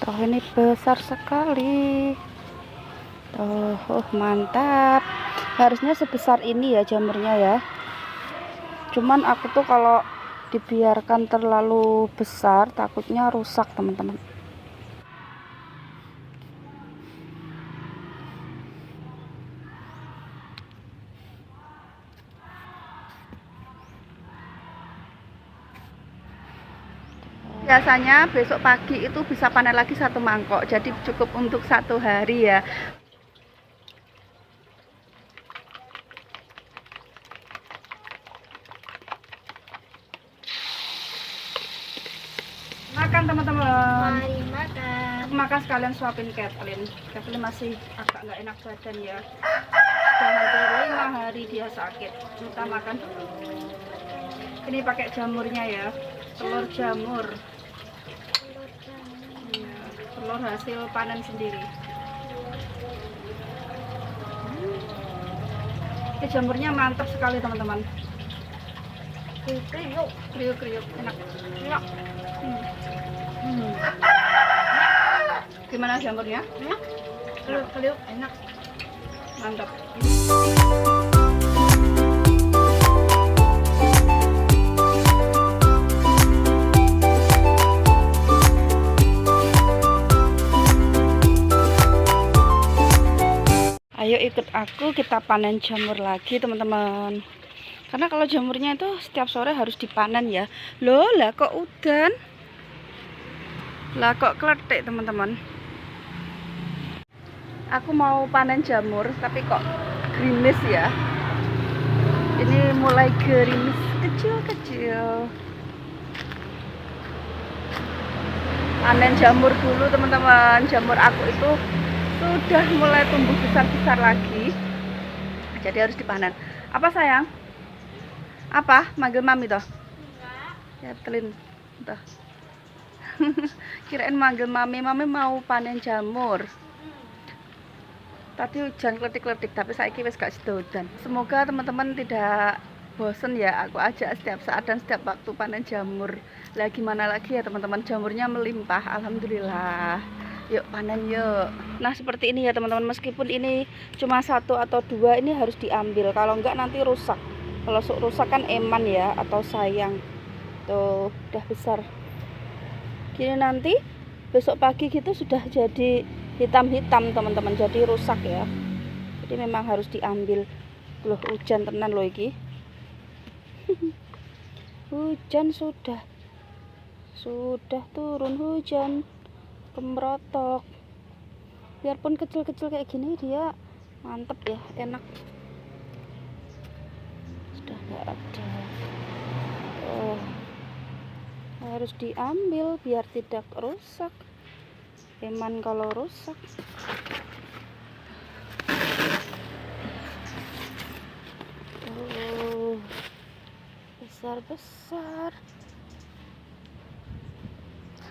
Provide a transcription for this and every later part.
Tuh ini besar sekali. Tuh, mantap. Harusnya sebesar ini ya jamurnya ya. Cuman aku tuh kalau dibiarkan terlalu besar takutnya rusak teman-teman. Biasanya besok pagi itu bisa panen lagi 1 mangkok, jadi cukup untuk 1 hari ya. Makan teman-teman. Mari makan. Makan sekalian suapin Kathleen. Kathleen masih agak nggak enak badan ya. Sudah hampir 5 hari dia sakit. Kita makan dulu. Ini pakai jamurnya ya, telur jamur. Ya, telur hasil panen sendiri. Ini jamurnya mantap sekali teman-teman. Kriuk-kriuk, enak. Enak. Gimana jamurnya? Kriuk, enak. Mantap. Ayo ikut aku, kita panen jamur lagi teman-teman. Karena kalau jamurnya itu setiap sore harus dipanen ya. Loh lah kok udan, lah kok kletik teman-teman. Aku mau panen jamur tapi kok gerimis ya. Ini mulai gerimis kecil-kecil. Panen jamur dulu teman-teman. Jamur aku itu sudah mulai tumbuh besar-besar lagi, jadi harus dipanen. Apa sayang? Apa? Manggil mami toh? Ya telin toh. Kirain manggil mami, mami mau panen jamur. Tadi hujan kletik-kletik, tapi saiki wis gak sida hujan. Semoga teman-teman tidak bosen ya aku ajak setiap saat dan setiap waktu panen jamur. Lah gimana lagi ya teman-teman, jamurnya melimpah, alhamdulillah. Yuk panen yuk. Nah seperti ini ya teman-teman, meskipun ini cuma 1 atau 2 ini harus diambil, kalau enggak nanti rusak. Kalau rusak kan eman ya, atau sayang. Tuh udah besar gini, nanti besok pagi gitu sudah jadi hitam-hitam teman-teman, jadi rusak ya. Jadi memang harus diambil. Loh hujan tenan loh iki. Hujan sudah turun hujan kemrotok. Biarpun kecil-kecil kayak gini dia mantep ya, enak. Sudah nggak ada. Oh, harus diambil biar tidak rusak. Eman kalau rusak. Oh, besar-besar.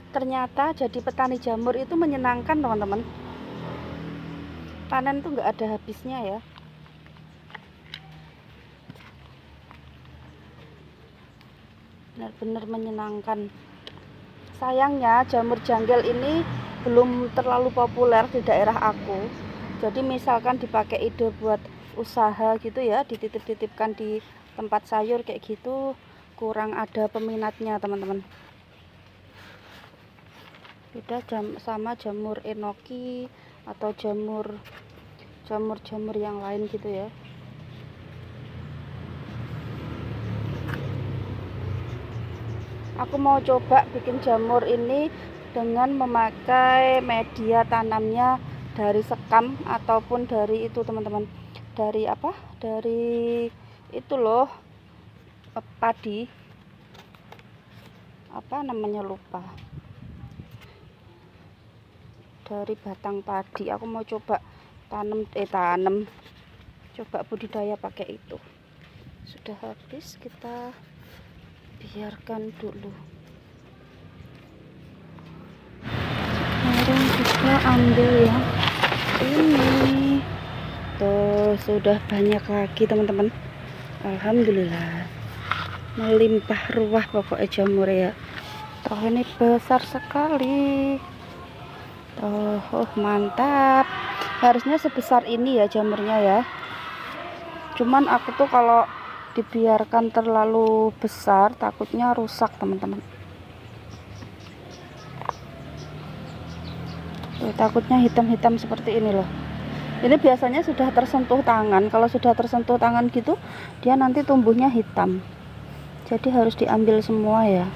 Ternyata jadi petani jamur itu menyenangkan teman-teman. Panen tuh nggak ada habisnya ya. Benar-benar menyenangkan. Sayangnya jamur janggel ini belum terlalu populer di daerah aku. Jadi misalkan dipakai ide buat usaha gitu ya, dititip-titipkan di tempat sayur kayak gitu, kurang ada peminatnya teman-teman. Beda sama jamur enoki atau jamur yang lain gitu ya. Aku mau coba bikin jamur ini dengan memakai media tanamnya dari sekam ataupun dari itu teman-teman, dari apa, dari itu loh, padi, apa namanya lupa, dari batang padi. Aku mau coba tanam coba budidaya pakai itu. Sudah habis, kita biarkan dulu. Sekarang kita ambil yang ini. Tuh sudah banyak lagi teman-teman, alhamdulillah, melimpah ruah pokoknya jamur ya. Tuh ini besar sekali. Oh, mantap. Harusnya sebesar ini ya jamurnya ya. Cuman aku tuh kalau dibiarkan terlalu besar takutnya rusak, teman-teman. Tuh, takutnya hitam-hitam seperti ini loh. Ini biasanya sudah tersentuh tangan. Kalau sudah tersentuh tangan gitu, dia nanti tumbuhnya hitam. Jadi harus diambil semua ya.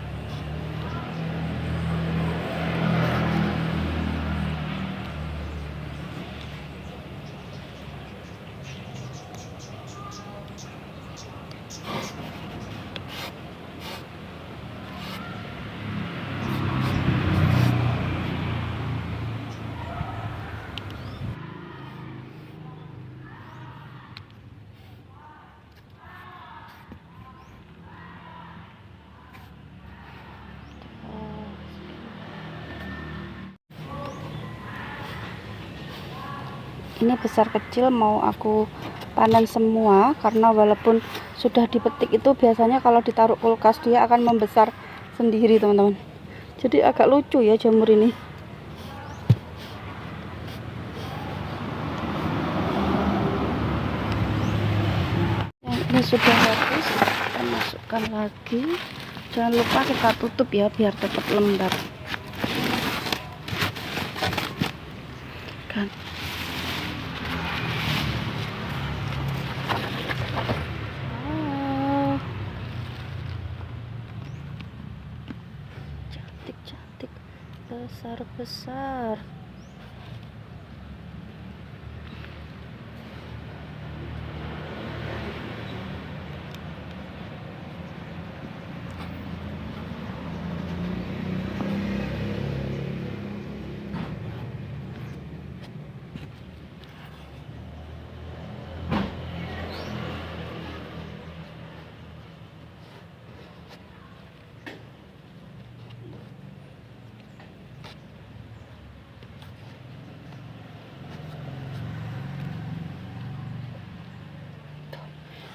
Ini besar kecil mau aku panen semua, karena walaupun sudah dipetik itu biasanya kalau ditaruh kulkas dia akan membesar sendiri, teman-teman. Jadi agak lucu ya jamur ini. Yang ini sudah habis, kita masukkan lagi. Jangan lupa kita tutup ya biar tetap lembab kan. Cantik-cantik, besar-besar.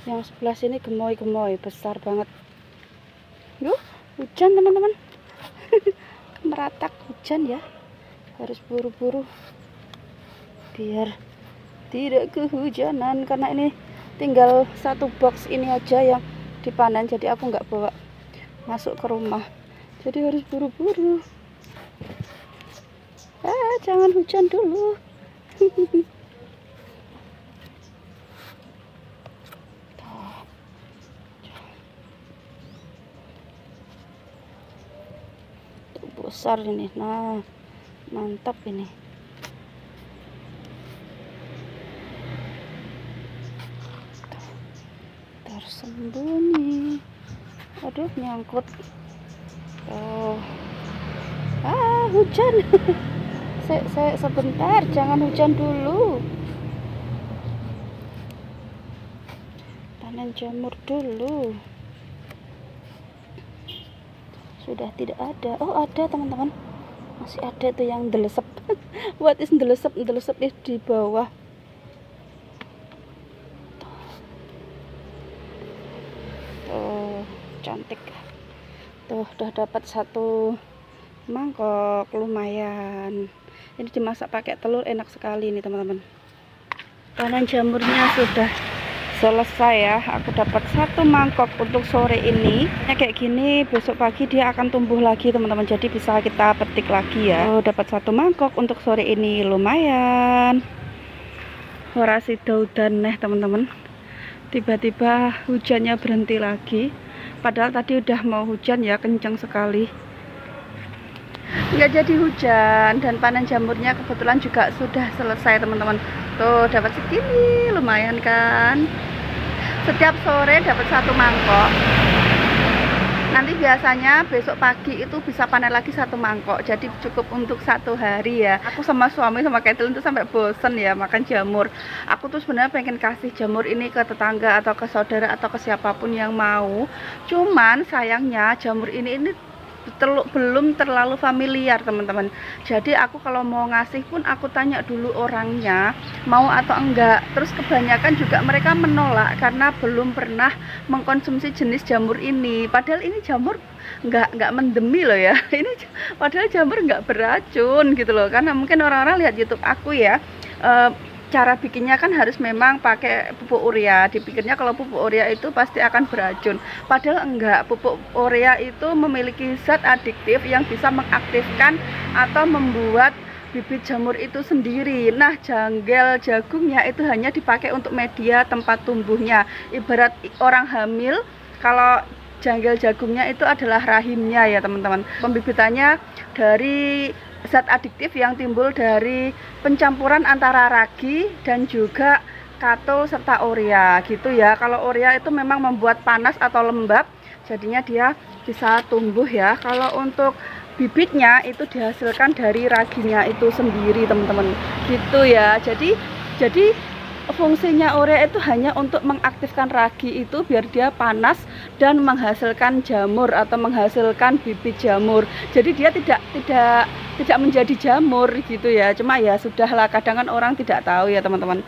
Yang sebelah sini gemoy-gemoy, besar banget. Yuh, hujan teman-teman. Meratak hujan ya. Harus buru-buru biar tidak kehujanan, karena ini tinggal satu box ini aja yang dipanen, jadi aku nggak bawa masuk ke rumah, jadi harus buru-buru. Jangan hujan dulu. Besar ini, nah mantap ini. Tersembunyi, aduh nyangkut. Hujan. saya sebentar, jangan hujan dulu, panen jamur dulu. Sudah tidak ada. Oh, ada teman-teman, masih ada tuh yang delesep. What is delesep di bawah. Tuh cantik tuh, udah dapat satu mangkok, lumayan. Ini dimasak pakai telur enak sekali nih teman-teman. Panen jamurnya sudah selesai ya. Aku dapat satu mangkok untuk sore ini. Kayak gini besok pagi dia akan tumbuh lagi teman-teman, jadi bisa kita petik lagi ya. Oh, dapat satu mangkok untuk sore ini, lumayan. Horasi daudan nih teman-teman. Tiba-tiba hujannya berhenti lagi, padahal tadi udah mau hujan ya, kencang sekali. Nggak jadi hujan, dan panen jamurnya kebetulan juga sudah selesai teman-teman. Tuh dapat segini, lumayan kan. Setiap sore dapat satu mangkok. Nanti biasanya besok pagi itu bisa panen lagi satu mangkok, jadi cukup untuk satu hari ya. Aku sama suami sama Kathleen tuh sampai bosen ya makan jamur. Aku tuh sebenarnya pengen kasih jamur ini ke tetangga atau ke saudara atau ke siapapun yang mau. Cuman sayangnya jamur ini belum terlalu familiar teman-teman. Jadi aku kalau mau ngasih pun aku tanya dulu orangnya mau atau enggak. Terus kebanyakan juga mereka menolak karena belum pernah mengkonsumsi jenis jamur ini. Padahal ini jamur nggak mendemi loh ya. Ini padahal jamur nggak beracun gitu loh. Karena mungkin orang-orang lihat YouTube aku ya, cara bikinnya kan harus memang pakai pupuk urea. Dipikirnya kalau pupuk urea itu pasti akan beracun. Padahal enggak, pupuk urea itu memiliki zat adiktif yang bisa mengaktifkan atau membuat bibit jamur itu sendiri. Nah, janggel jagungnya itu hanya dipakai untuk media tempat tumbuhnya. Ibarat orang hamil, kalau janggel jagungnya itu adalah rahimnya ya teman-teman. Pembibitannya dari zat adiktif yang timbul dari pencampuran antara ragi dan juga katul serta urea gitu ya. Kalau urea itu memang membuat panas atau lembab, jadinya dia bisa tumbuh ya. Kalau untuk bibitnya itu dihasilkan dari raginya itu sendiri teman-teman gitu ya. Jadi fungsinya urea itu hanya untuk mengaktifkan ragi itu biar dia panas dan menghasilkan jamur atau menghasilkan bibit jamur. Jadi dia tidak menjadi jamur gitu ya. Cuma ya sudahlah, kadang kan orang tidak tahu ya teman-teman.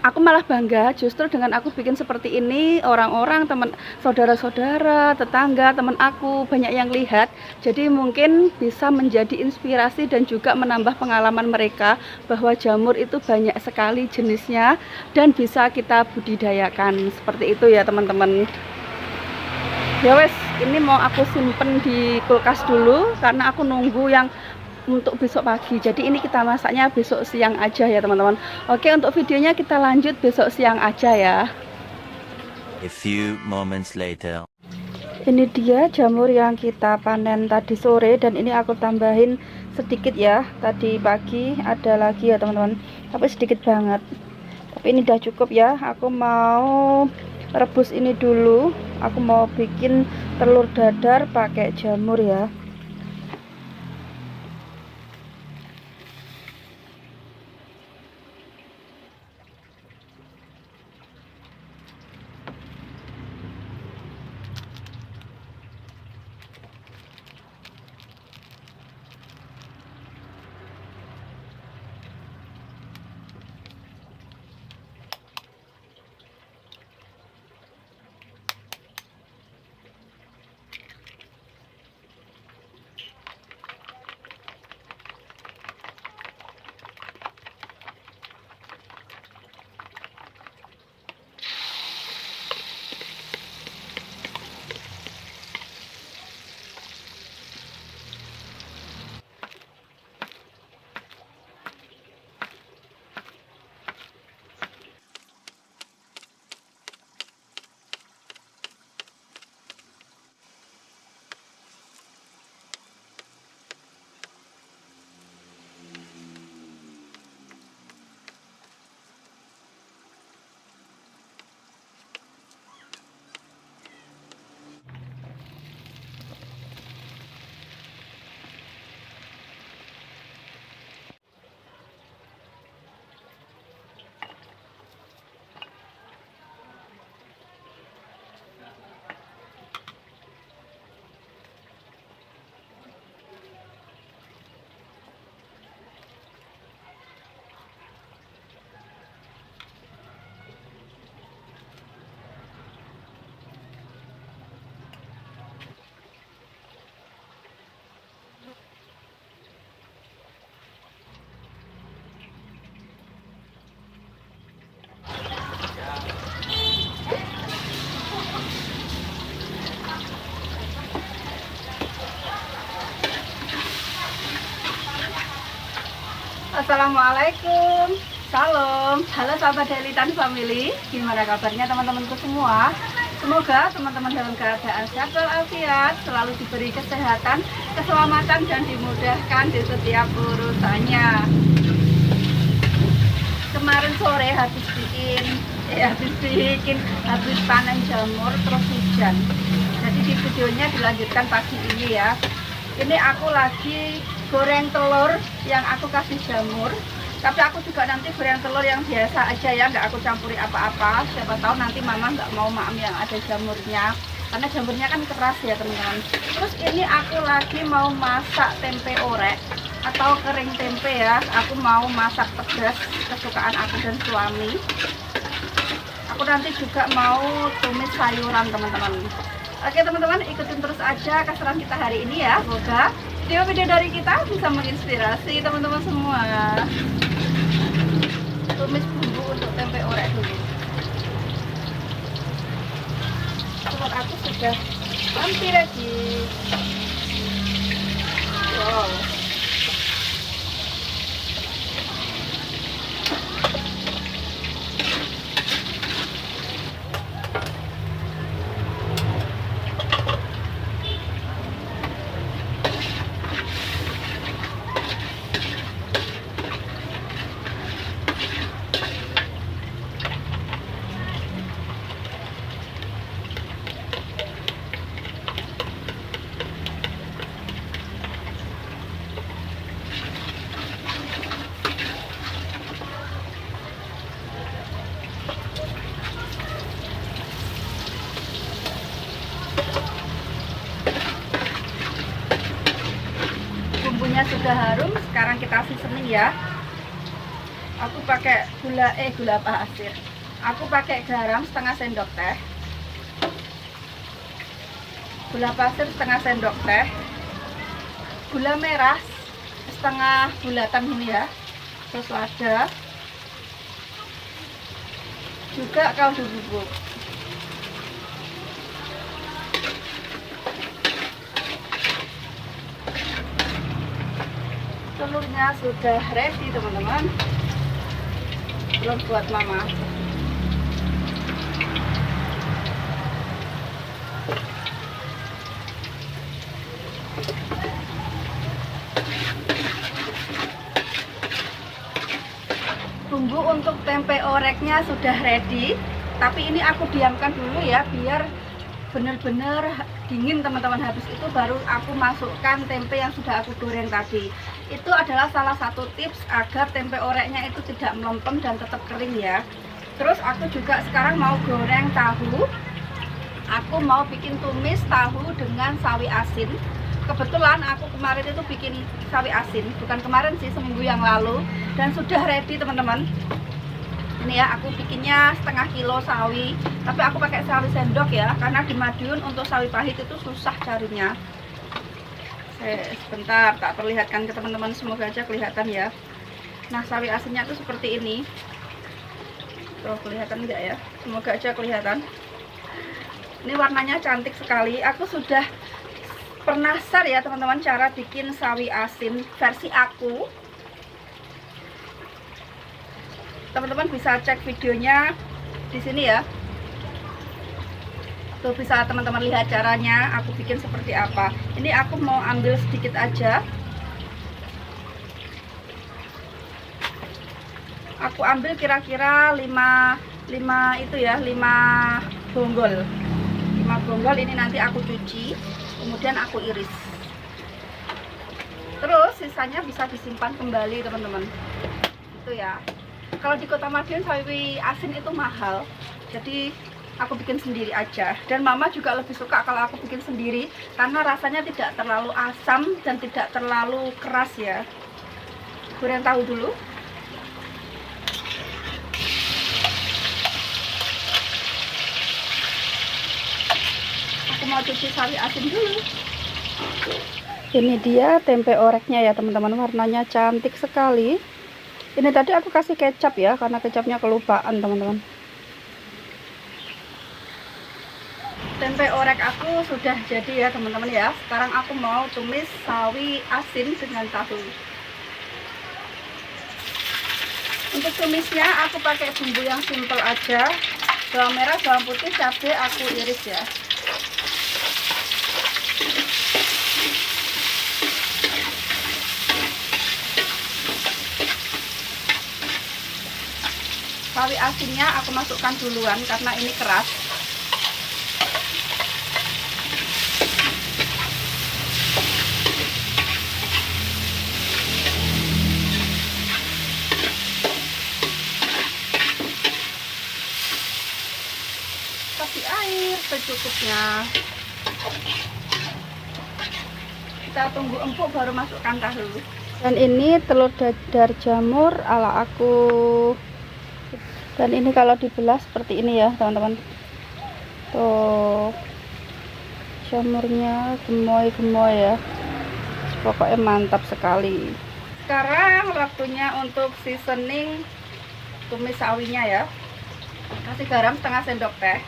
Aku malah bangga justru dengan aku bikin seperti ini, orang-orang, teman, saudara-saudara, tetangga, teman aku banyak yang lihat. Jadi mungkin bisa menjadi inspirasi dan juga menambah pengalaman mereka bahwa jamur itu banyak sekali jenisnya dan bisa kita budidayakan. Seperti itu ya teman-teman. Ya wes, ini mau aku simpen di kulkas dulu karena aku nunggu yang untuk besok pagi. Jadi ini kita masaknya besok siang aja ya teman-teman. Oke, untuk videonya kita lanjut besok siang aja ya. A few moments later. Ini dia jamur yang kita panen tadi sore dan ini aku tambahin sedikit ya. Tadi pagi ada lagi ya teman-teman, tapi sedikit banget. Tapi ini udah cukup ya. Aku mau rebus ini dulu. Aku mau bikin telur dadar pakai jamur ya. Assalamualaikum, salam, halo sahabat Daily Tani Family. Gimana kabarnya teman-temanku semua? Semoga teman-teman dalam keadaan sehat walafiat, selalu diberi kesehatan, keselamatan dan dimudahkan di setiap urusannya. Kemarin sore habis panen jamur terus hujan. Jadi di videonya dilanjutkan pagi ini ya. Ini aku lagi goreng telur yang aku kasih jamur, tapi aku juga nanti goreng telur yang biasa aja ya, nggak aku campuri apa-apa. Siapa tahu nanti mama nggak mau maam yang ada jamurnya. karena jamurnya kan keras ya teman-teman. Terus ini aku lagi mau masak tempe orek atau kering tempe ya. Aku mau masak pedas kesukaan aku dan suami. Aku nanti juga mau tumis sayuran teman-teman. Oke teman-teman, ikutin terus aja keseruan kita hari ini ya. Semoga video-video dari kita bisa menginspirasi teman-teman semua. Tumis bumbu untuk tempe orek dulu. Tempat aku sudah hampir ready. Wow. Bumbunya sudah harum, sekarang kita seasoning ya. Aku pakai gula pasir. Aku pakai garam setengah sendok teh, gula pasir setengah sendok teh, gula merah setengah bulatan ini ya, terus lada, juga kaldu bubuk. Telurnya sudah ready teman-teman, belum buat mama. Bumbu untuk tempe oreknya sudah ready, tapi ini aku diamkan dulu ya biar benar-benar dingin teman-teman. Habis itu baru aku masukkan tempe yang sudah aku goreng tadi. Itu adalah salah satu tips agar tempe oreknya itu tidak melempem dan tetap kering ya. Terus aku juga sekarang mau goreng tahu. Aku mau bikin tumis tahu dengan sawi asin. Kebetulan aku kemarin itu bikin sawi asin, bukan kemarin sih, seminggu yang lalu, dan sudah ready teman-teman. Ini ya, aku bikinnya setengah kilo sawi, tapi aku pakai sawi sendok ya, karena di Madiun untuk sawi pahit itu susah carinya. Sebentar, tak perlihatkan ke teman-teman, semoga aja kelihatan ya. Nah, sawi asinnya tuh seperti ini. Tuh, kelihatan enggak ya? Semoga aja kelihatan. Ini warnanya cantik sekali. Aku sudah pernah share ya teman-teman cara bikin sawi asin versi aku. Teman-teman bisa cek videonya di sini ya. Tuh, bisa teman-teman lihat caranya aku bikin seperti apa. Ini aku mau ambil sedikit aja. Aku ambil kira-kira 5 itu ya, 5 bonggol. 5 bonggol ini nanti aku cuci, kemudian aku iris. Terus sisanya bisa disimpan kembali teman-teman. Itu ya. Kalau di Kota Madiun sawi asin itu mahal. Jadi aku bikin sendiri aja, dan mama juga lebih suka kalau aku bikin sendiri karena rasanya tidak terlalu asam dan tidak terlalu keras ya. Goreng tahu dulu. Aku mau cuci sawi asin dulu. Ini dia tempe oreknya ya teman-teman, warnanya cantik sekali. Ini tadi aku kasih kecap ya, karena kecapnya kelupaan teman-teman. Tempe orek aku sudah jadi ya teman-teman ya. Sekarang aku mau tumis sawi asin dengan tahu. Untuk tumisnya aku pakai bumbu yang simple aja. Bawang merah, bawang putih, cabai aku iris ya. Sawi asinnya aku masukkan duluan karena ini keras. Kasih air secukupnya. Kita tunggu empuk baru masukkan tahu. Dan ini telur dadar jamur ala aku. Dan ini kalau dibelah seperti ini ya teman-teman. Tuh, jamurnya gemoy-gemoy ya. Pokoknya mantap sekali. Sekarang waktunya untuk seasoning tumis sawinya ya. Kasih garam setengah sendok teh.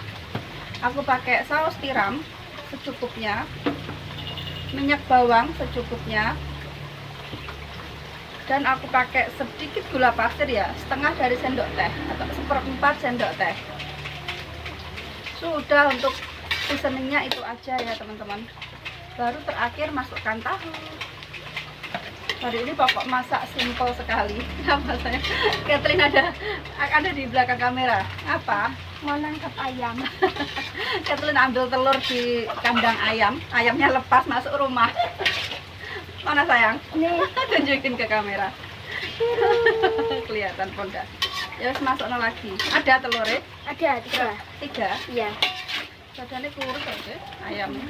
Aku pakai saus tiram secukupnya, minyak bawang secukupnya, dan aku pakai sedikit gula pasir ya, setengah dari sendok teh atau 1/4 sendok teh. Sudah, untuk seasoningnya itu aja ya teman-teman. Baru terakhir masukkan tahu. Hari ini pokok masak simple sekali. Apa saya? Kathleen ada di belakang kamera. Apa? Mau nangkap ayam. Kathleen ambil telur di kandang ayam. Ayamnya lepas masuk rumah. Mana sayang? Nih. Tunjukin ke kamera. Kelihatan ponda. Ya wis masukno lagi. Ada telurnya? Ada 3. Iya. Badannya kurus aja ayamnya.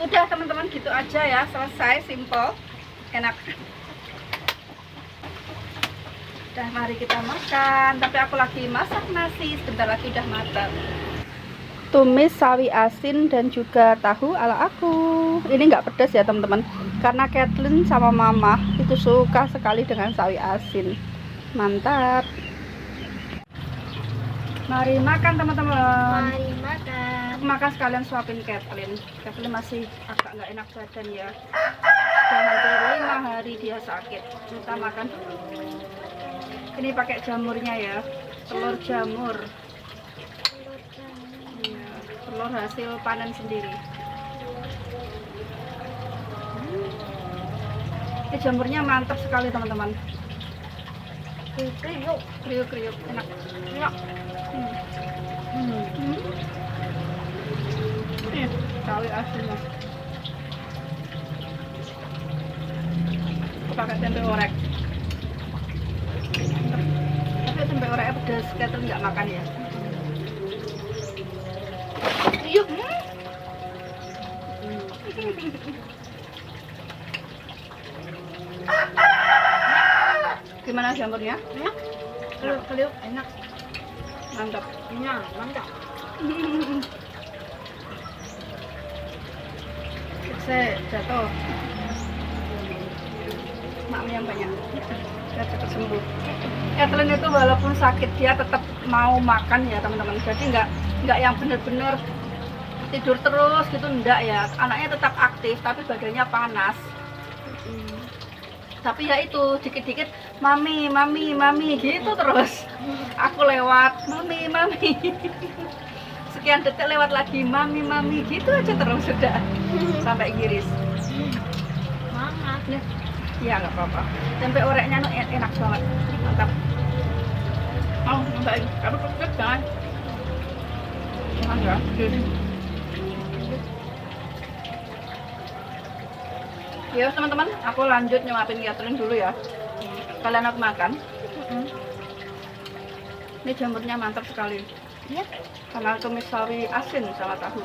Sudah teman-teman, gitu aja ya, selesai, simple, enak. Udah, mari kita makan. Tapi aku lagi masak nasi, sebentar lagi udah matang. Tumis sawi asin dan juga tahu ala aku. Ini nggak pedas ya teman-teman, karena Kathleen sama mama itu suka sekali dengan sawi asin. Mantap. Mari makan teman-teman. Mari makan. Makan sekalian suapin Kathleen. Kathleen masih agak nggak enak badan ya. Sudah hampir 5 hari dia sakit. Kita makan dulu. Ini pakai jamurnya ya, telur jamur. Ya, telur hasil panen sendiri. Ini jamurnya mantap sekali teman-teman. Kriuk-kriuk, enak. Enak. Sawi asinnya. Aku pakai tempe orek. Tapi tempe oreknya pedas, Kathleen nggak makan ya. Yuk. Gimana jamurnya? Enak. Kriuk-kriuk, enak. Mantap. Enak, mantap. Saya jatuh. Maknya yang banyak. Biar cepat sembuh. Kathleen itu walaupun sakit dia tetap mau makan ya teman-teman. Jadi nggak yang bener-bener tidur terus gitu, enggak ya. Anaknya tetap aktif tapi badannya panas. Tapi ya itu dikit-dikit mami gitu terus. Aku lewat mami sekian detik lewat lagi mami gitu aja terus sudah sampai giris. Maaf. Ya nggak apa-apa. Tempe oreknya enak banget, mantap. Oh nyobain, tapi pedes jangan. Jangan ya. Ya teman-teman, aku lanjut nyuapin Kathleen dulu ya. Kalian aku makan. Ini jamurnya mantap sekali. Iya. Karena tumis sawi asin sama tahu.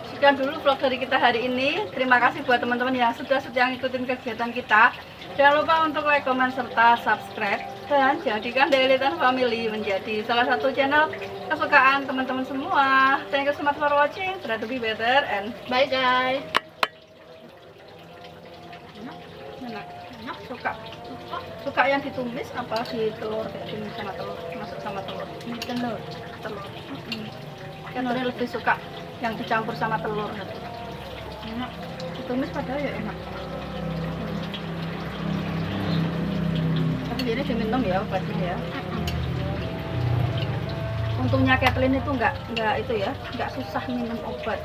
Sekian dulu vlog dari kita hari ini. Terima kasih buat teman-teman yang sudah setia ngikutin kegiatan kita. Jangan lupa untuk like, comment, serta subscribe. Dan jadikan Daily Tan Family menjadi salah satu channel kesukaan teman-teman semua. Thank you so much for watching. Try to be better and Bye guys. enak. Suka yang ditumis apa di telur kayak gini sama telur, masuk sama telur. Ini telur. Kan orang lebih suka yang dicampur sama telur. Enak. Ditumis padahal ya enak. Tapi ini diminum ya obatnya ya. Untungnya Kathleen itu nggak susah minum obat.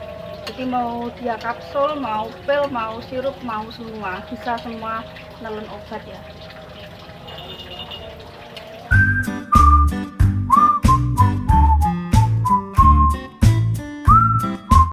Jadi mau dia kapsul, mau pil, mau sirup, mau semua, bisa semua nelen obat ya.